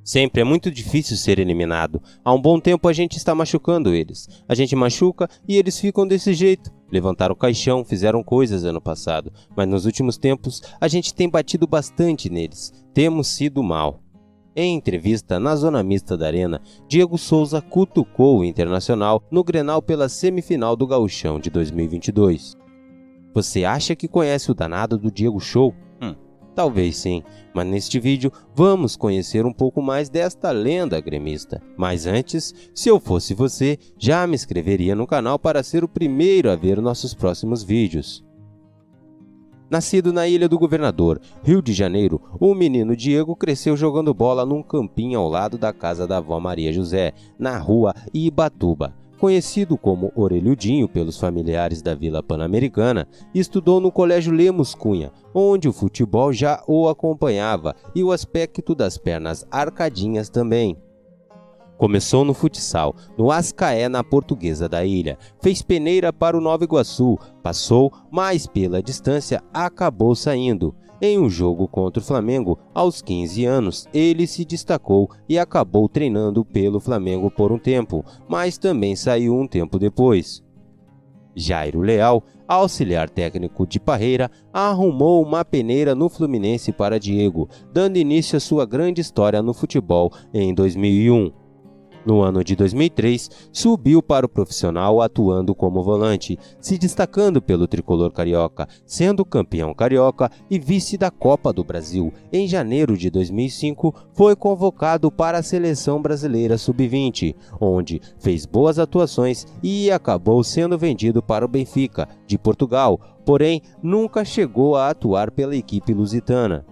Sempre é muito difícil ser eliminado. Há um bom tempo a gente está machucando eles. A gente machuca e eles ficam desse jeito. Levantaram o caixão, fizeram coisas ano passado, mas nos últimos tempos a gente tem batido bastante neles. Temos sido mal. Em entrevista na zona mista da Arena, Diego Souza cutucou o Internacional no Grenal pela semifinal do Gauchão de 2022. Você acha que conhece o danado do Diego Show? Talvez sim, mas neste vídeo vamos conhecer um pouco mais desta lenda gremista. Mas antes, se eu fosse você, já me inscreveria no canal para ser o primeiro a ver nossos próximos vídeos. Nascido na Ilha do Governador, Rio de Janeiro, o menino Diego cresceu jogando bola num campinho ao lado da casa da avó Maria José, na rua Ibatuba. Conhecido como Orelhudinho pelos familiares da Vila Pan-Americana, estudou no Colégio Lemos Cunha, onde o futebol já o acompanhava e o aspecto das pernas arcadinhas também. Começou no futsal, no Ascaé, na Portuguesa da Ilha. Fez peneira para o Nova Iguaçu, passou, mas pela distância acabou saindo. Em um jogo contra o Flamengo, aos 15 anos, ele se destacou e acabou treinando pelo Flamengo por um tempo, mas também saiu um tempo depois. Jairo Leal, auxiliar técnico de Parreira, arrumou uma peneira no Fluminense para Diego, dando início à sua grande história no futebol em 2001. No ano de 2003, subiu para o profissional atuando como volante, se destacando pelo tricolor carioca, sendo campeão carioca e vice da Copa do Brasil. Em janeiro de 2005, foi convocado para a Seleção Brasileira Sub-20, onde fez boas atuações e acabou sendo vendido para o Benfica, de Portugal, porém nunca chegou a atuar pela equipe lusitana.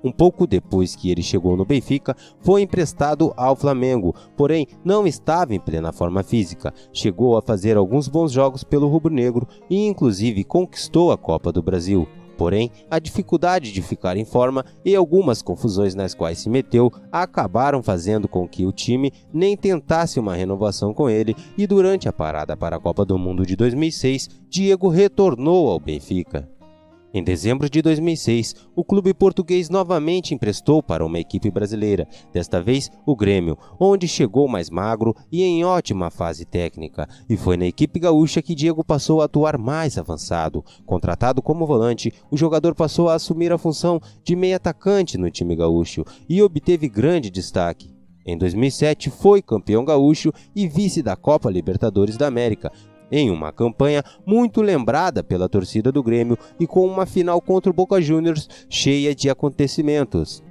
Um pouco depois que ele chegou no Benfica, foi emprestado ao Flamengo, porém não estava em plena forma física. Chegou a fazer alguns bons jogos pelo rubro-negro e inclusive conquistou a Copa do Brasil. Porém, a dificuldade de ficar em forma e algumas confusões nas quais se meteu acabaram fazendo com que o time nem tentasse uma renovação com ele, e durante a parada para a Copa do Mundo de 2006, Diego retornou ao Benfica. Em dezembro de 2006, o clube português novamente emprestou para uma equipe brasileira, desta vez o Grêmio, onde chegou mais magro e em ótima fase técnica, e foi na equipe gaúcha que Diego passou a atuar mais avançado. Contratado como volante, o jogador passou a assumir a função de meio-atacante no time gaúcho e obteve grande destaque. Em 2007, foi campeão gaúcho e vice da Copa Libertadores da América, em uma campanha muito lembrada pela torcida do Grêmio e com uma final contra o Boca Juniors cheia de acontecimentos.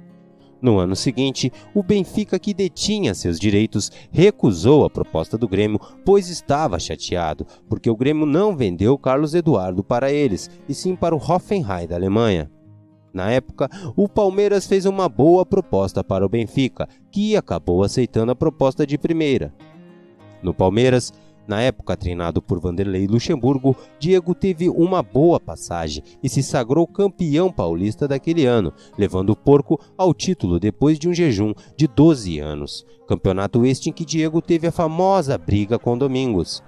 No ano seguinte, o Benfica, que detinha seus direitos, recusou a proposta do Grêmio, pois estava chateado, porque o Grêmio não vendeu Carlos Eduardo para eles, e sim para o Hoffenheim da Alemanha. Na época, o Palmeiras fez uma boa proposta para o Benfica, que acabou aceitando a proposta de primeira. No Palmeiras, na época treinado por Vanderlei Luxemburgo, Diego teve uma boa passagem e se sagrou campeão paulista daquele ano, levando o Porco ao título depois de um jejum de 12 anos. Campeonato este em que Diego teve a famosa briga com Domingos.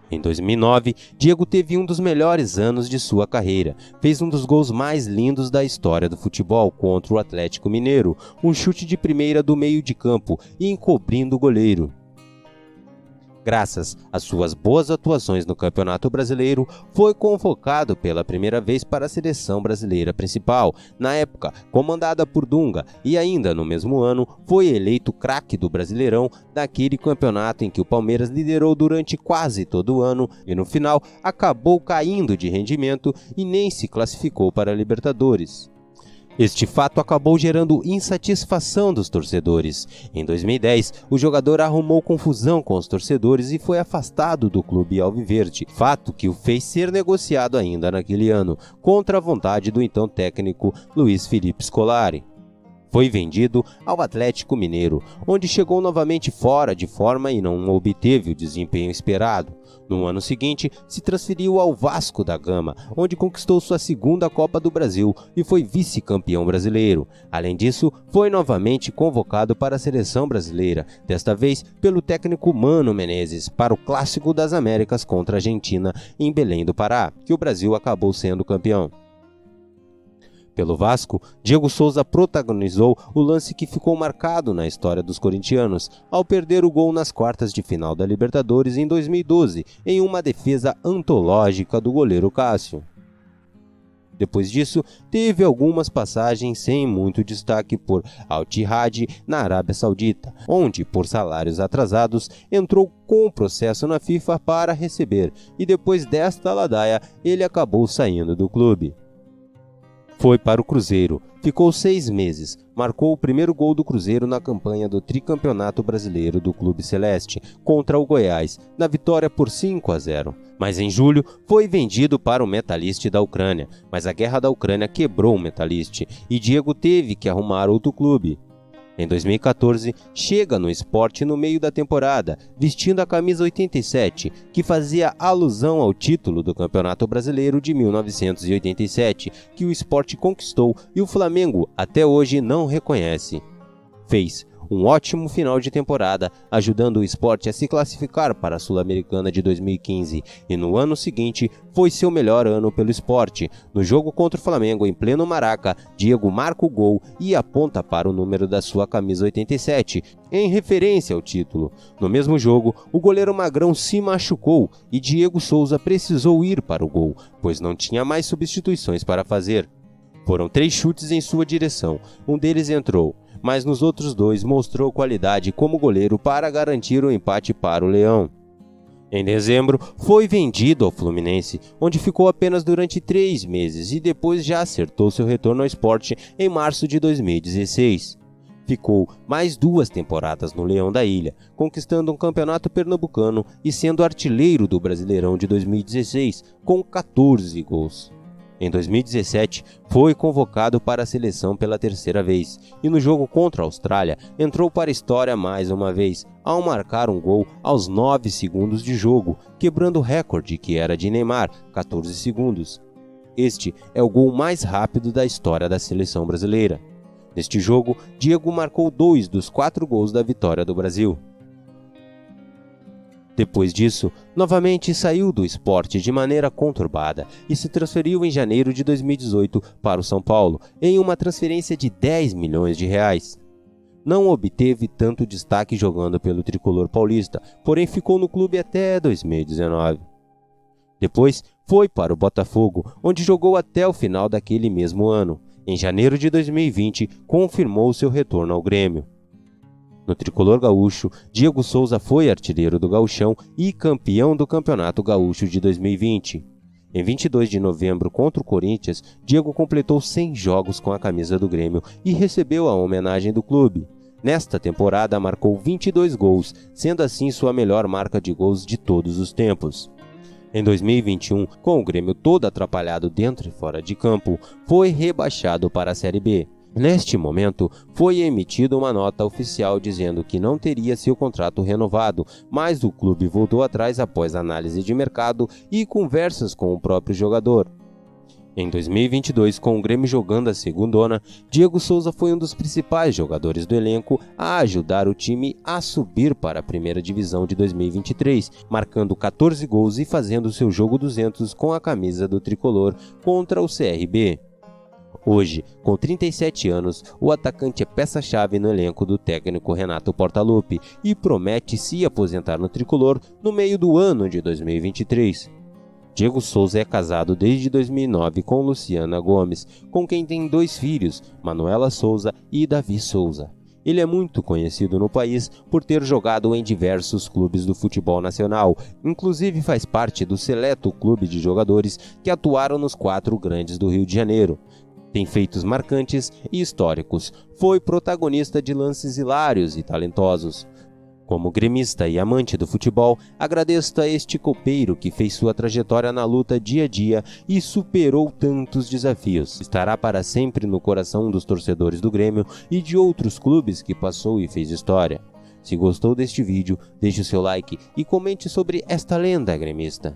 Em 2009, Diego teve um dos melhores anos de sua carreira. Fez um dos gols mais lindos da história do futebol contra o Atlético Mineiro, um chute de primeira do meio de campo e encobrindo o goleiro. Graças às suas boas atuações no Campeonato Brasileiro, foi convocado pela primeira vez para a seleção brasileira principal, na época comandada por Dunga, e ainda no mesmo ano foi eleito craque do Brasileirão, daquele campeonato em que o Palmeiras liderou durante quase todo o ano e no final acabou caindo de rendimento e nem se classificou para a Libertadores. Este fato acabou gerando insatisfação dos torcedores. Em 2010, o jogador arrumou confusão com os torcedores e foi afastado do clube alviverde, fato que o fez ser negociado ainda naquele ano, contra a vontade do então técnico Luiz Felipe Scolari. Foi vendido ao Atlético Mineiro, onde chegou novamente fora de forma e não obteve o desempenho esperado. No ano seguinte, se transferiu ao Vasco da Gama, onde conquistou sua segunda Copa do Brasil e foi vice-campeão brasileiro. Além disso, foi novamente convocado para a seleção brasileira, desta vez pelo técnico Mano Menezes, para o Clássico das Américas contra a Argentina em Belém do Pará, que o Brasil acabou sendo campeão. Pelo Vasco, Diego Souza protagonizou o lance que ficou marcado na história dos corintianos, ao perder o gol nas quartas de final da Libertadores em 2012, em uma defesa antológica do goleiro Cássio. Depois disso, teve algumas passagens sem muito destaque por Al-Ittihad na Arábia Saudita, onde, por salários atrasados, entrou com processo na FIFA para receber, e depois desta ladaia, ele acabou saindo do clube. Foi para o Cruzeiro, ficou 6 meses, marcou o primeiro gol do Cruzeiro na campanha do tricampeonato brasileiro do Clube Celeste, contra o Goiás, na vitória por 5-0. Mas em julho foi vendido para o Metalist da Ucrânia, mas a guerra da Ucrânia quebrou o Metalist e Diego teve que arrumar outro clube. Em 2014, chega no Sport no meio da temporada, vestindo a camisa 87, que fazia alusão ao título do Campeonato Brasileiro de 1987, que o Sport conquistou e o Flamengo até hoje não reconhece. Fez um ótimo final de temporada, ajudando o Sport a se classificar para a Sul-Americana de 2015, e no ano seguinte foi seu melhor ano pelo Sport. No jogo contra o Flamengo em pleno Maraca, Diego marca o gol e aponta para o número da sua camisa 87, em referência ao título. No mesmo jogo, o goleiro Magrão se machucou e Diego Souza precisou ir para o gol, pois não tinha mais substituições para fazer. Foram 3 chutes em sua direção, um deles entrou, mas nos outros 2 mostrou qualidade como goleiro para garantir o empate para o Leão. Em dezembro, foi vendido ao Fluminense, onde ficou apenas durante 3 meses e depois já acertou seu retorno ao Sport em março de 2016. Ficou mais 2 temporadas no Leão da Ilha, conquistando um campeonato pernambucano e sendo artilheiro do Brasileirão de 2016, com 14 gols. Em 2017, foi convocado para a seleção pela 3ª vez e no jogo contra a Austrália entrou para a história mais uma vez, ao marcar um gol aos 9 segundos de jogo, quebrando o recorde que era de Neymar, 14 segundos. Este é o gol mais rápido da história da seleção brasileira. Neste jogo, Diego marcou 2 dos 4 gols da vitória do Brasil. Depois disso, novamente saiu do Sport de maneira conturbada e se transferiu em janeiro de 2018 para o São Paulo, em uma transferência de 10 milhões de reais. Não obteve tanto destaque jogando pelo tricolor paulista, porém ficou no clube até 2019. Depois foi para o Botafogo, onde jogou até o final daquele mesmo ano. Em janeiro de 2020, confirmou seu retorno ao Grêmio. No tricolor gaúcho, Diego Souza foi artilheiro do Gauchão e campeão do Campeonato Gaúcho de 2020. Em 22 de novembro, contra o Corinthians, Diego completou 100 jogos com a camisa do Grêmio e recebeu a homenagem do clube. Nesta temporada, marcou 22 gols, sendo assim sua melhor marca de gols de todos os tempos. Em 2021, com o Grêmio todo atrapalhado dentro e fora de campo, foi rebaixado para a Série B. Neste momento, foi emitida uma nota oficial dizendo que não teria seu contrato renovado, mas o clube voltou atrás após análise de mercado e conversas com o próprio jogador. Em 2022, com o Grêmio jogando a segundona, Diego Souza foi um dos principais jogadores do elenco a ajudar o time a subir para a primeira divisão de 2023, marcando 14 gols e fazendo seu jogo 200 com a camisa do tricolor contra o CRB. Hoje, com 37 anos, o atacante é peça-chave no elenco do técnico Renato Portaluppi e promete se aposentar no tricolor no meio do ano de 2023. Diego Souza é casado desde 2009 com Luciana Gomes, com quem tem 2 filhos, Manuela Souza e Davi Souza. Ele é muito conhecido no país por ter jogado em diversos clubes do futebol nacional, inclusive faz parte do seleto clube de jogadores que atuaram nos 4 grandes do Rio de Janeiro. Tem feitos marcantes e históricos, foi protagonista de lances hilários e talentosos. Como gremista e amante do futebol, agradeço a este copeiro que fez sua trajetória na luta dia a dia e superou tantos desafios. Estará para sempre no coração dos torcedores do Grêmio e de outros clubes que passou e fez história. Se gostou deste vídeo, deixe o seu like e comente sobre esta lenda gremista.